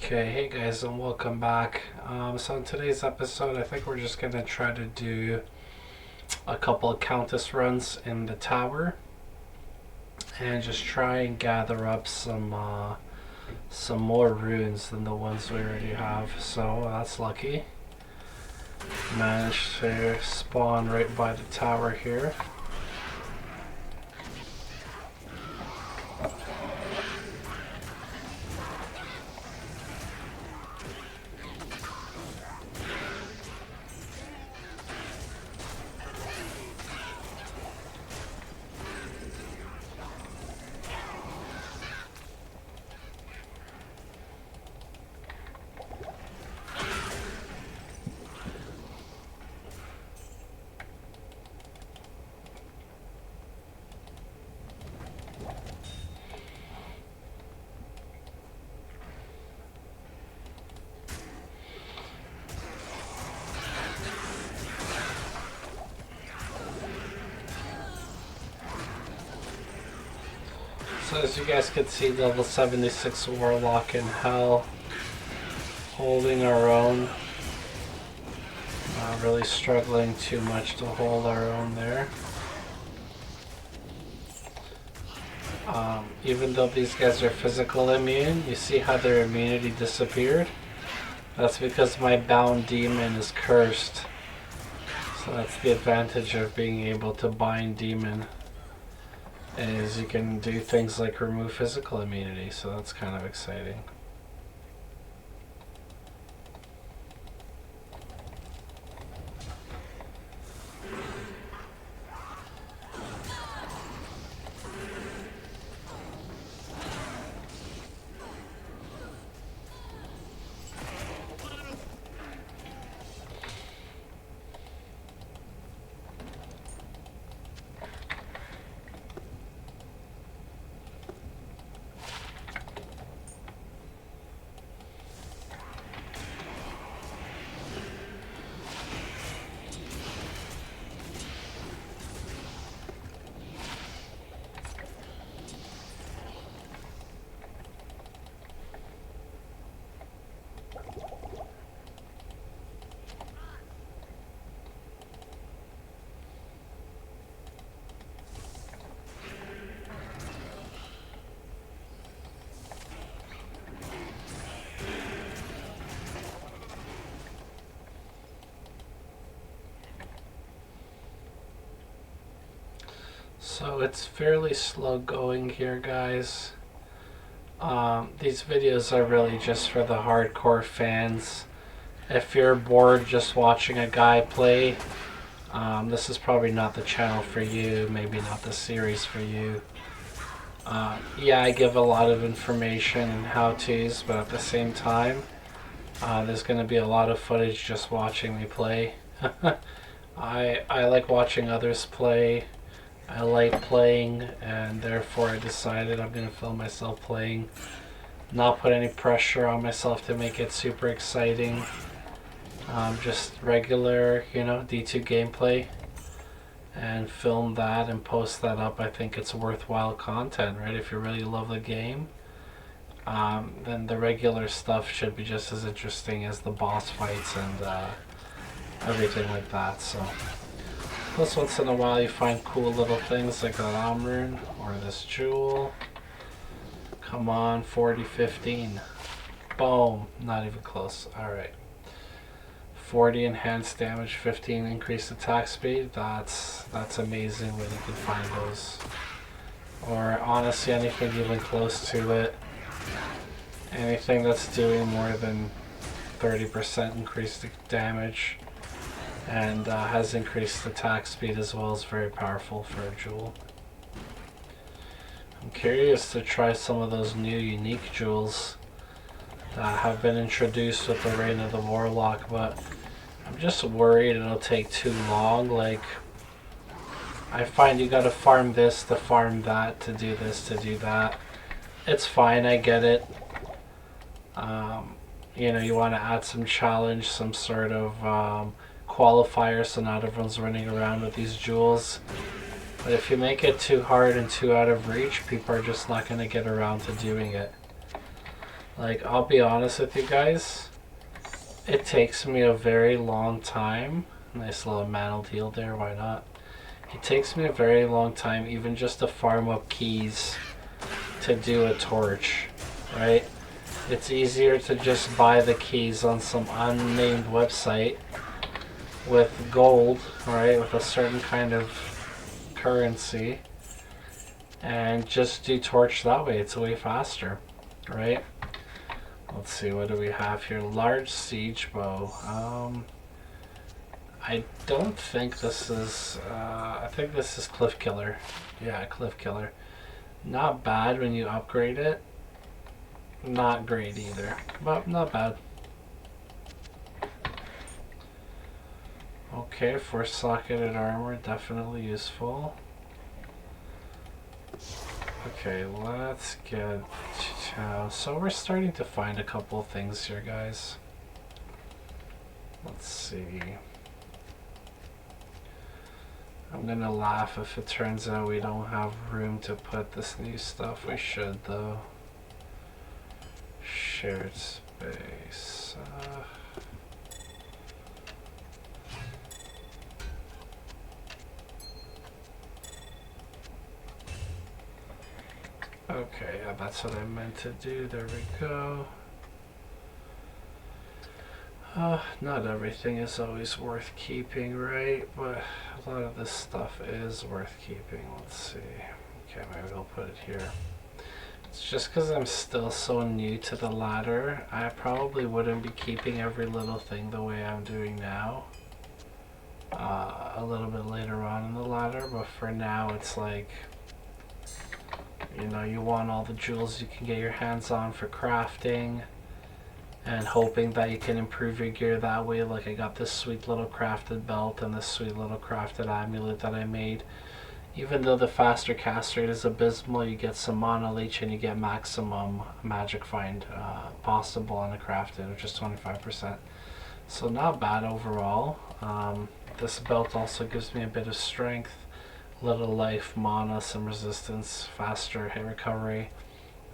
Okay, hey guys, and welcome back. So in today's episode, I think we're just gonna try to do a couple of Countess runs in the tower, and just try and gather up some more runes than the ones we already have. So that's lucky. Managed to spawn right by the tower here. So as you guys can see, level 76 Warlock in Hell, holding our own. Not really struggling too much to hold our own there. Even though these guys are physical immune, you see how their immunity disappeared? That's because my bound demon is cursed. So that's the advantage of being able to bind demon, is you can do things like remove physical immunity, so that's kind of exciting. So it's fairly slow going here, guys. These videos are really just for the hardcore fans. If you're bored just watching a guy play, this is probably not the channel for you, maybe not the series for you. Yeah, I give a lot of information and how-tos, but at the same time, there's going to be a lot of footage just watching me play. I like watching others play. I like playing, and therefore I decided I'm going to film myself playing. Not put any pressure on myself to make it super exciting. Just regular, D2 gameplay. And film that and post that up. I think it's worthwhile content, right? If you really love the game, then the regular stuff should be just as interesting as the boss fights and everything like that. So. Plus, once in a while you find cool little things like a rune or this jewel. Come on, 40-15. Boom. Not even close. Alright. 40 enhanced damage, 15 increased attack speed. That's amazing when you can find those. Or honestly, anything even close to it. Anything that's doing more than 30% increased damage. And has increased attack speed as well, is very powerful for a jewel. I'm curious to try some of those new unique jewels that have been introduced with the Reign of the Warlock, but I'm just worried it'll take too long. Like, I find you gotta farm this to farm that to do this to do that. It's fine, I get it. You want to add some challenge, some sort of qualifier, so not everyone's running around with these jewels. But if you make it too hard and too out of reach, people are just not going to get around to doing it. Like, I'll be honest with you guys, it takes me a very long time. Nice little mantled heal there, why not? It takes me a very long time even just to farm up keys to do a torch, right? It's easier to just buy the keys on some unnamed website with gold, right, with a certain kind of currency, and just do torch that way. It's way faster, right? Let's see, what do we have here? Large siege bow. I don't think this is, I think this is Cliff Killer. Yeah, Cliff Killer. Not bad when you upgrade it. Not great either, but not bad. Okay, 4-socketed armor, definitely useful. Okay, let's get... so we're starting to find a couple of things here, guys. Let's see. I'm gonna laugh if it turns out we don't have room to put this new stuff. We should, though. Shared space. Okay, yeah, that's what I meant to do. There we go. Not everything is always worth keeping, right? But a lot of this stuff is worth keeping. Let's see. Okay, maybe I'll put it here. It's just because I'm still so new to the ladder, I probably wouldn't be keeping every little thing the way I'm doing now. A little bit later on in the ladder, but for now it's like, you know, you want all the jewels you can get your hands on for crafting and hoping that you can improve your gear that way. Like, I got this sweet little crafted belt and this sweet little crafted amulet that I made. Even though the faster cast rate is abysmal, you get some mana leech and you get maximum magic find possible on a crafted, which is 25%. So not bad overall. This belt also gives me a bit of strength, little life, mana, some resistance, faster hit recovery.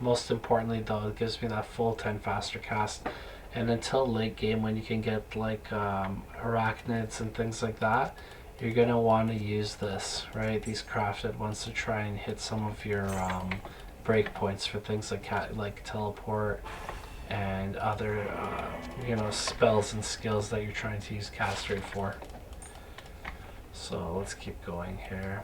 Most importantly though, it gives me that full 10 faster cast. And until late game, when you can get like arachnids and things like that, you're going to want to use this, right? These crafted ones to try and hit some of your breakpoints for things like teleport and other you know, spells and skills that you're trying to use cast rate for. So let's keep going here.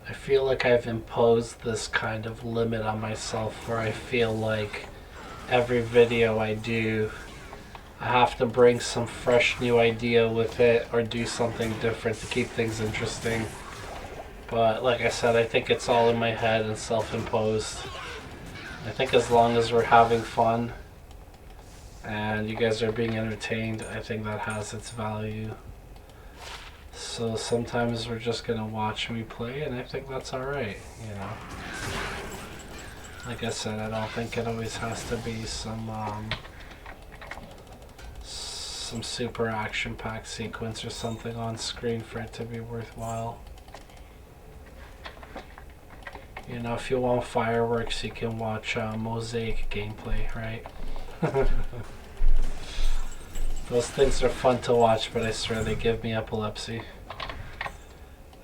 I feel like I've imposed this kind of limit on myself where I feel like every video I do, I have to bring some fresh new idea with it or do something different to keep things interesting. But like I said, I think it's all in my head and self-imposed. I think as long as we're having fun and you guys are being entertained, I think that has its value. So sometimes we're just gonna watch me play, and I think that's alright, you know. Like I said, I don't think it always has to be some super action-packed sequence or something on screen for it to be worthwhile. You know, if you want fireworks, you can watch Mosaic gameplay, right? Those things are fun to watch, but I swear they give me epilepsy.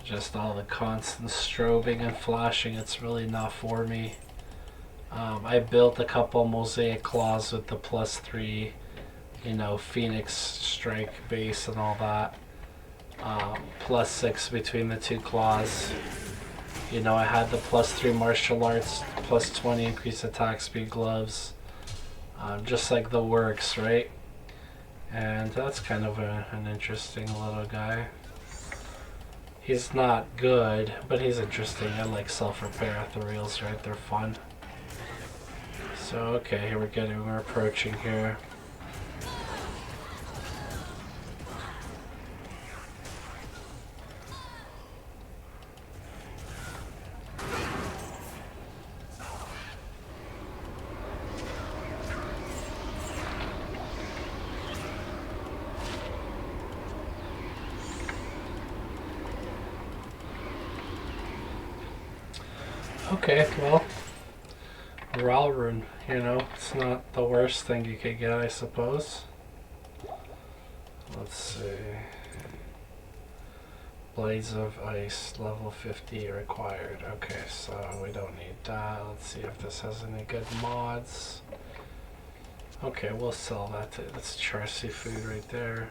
Just all the constant strobing and flashing, it's really not for me. I built a couple Mosaic claws with the +3, you know, Phoenix Strike base and all that. +6 between the two claws. You know, I had the +3 martial arts, +20 increased attack speed gloves. Just like the works, right? And that's kind of an interesting little guy. He's not good, but he's interesting. I like self-repair ethereals, right? They're fun. So, okay, we're approaching here. Okay, well, Ral rune, you know, it's not the worst thing you could get, I suppose. Let's see. Blades of Ice, level 50 required. Okay, so we don't need that. Let's see if this has any good mods. Okay, we'll sell that. That's Charcy food right there.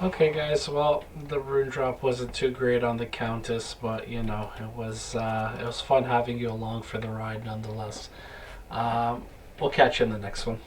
Okay, guys. Well, the rune drop wasn't too great on the Countess, but you know, it was fun having you along for the ride, nonetheless. We'll catch you in the next one.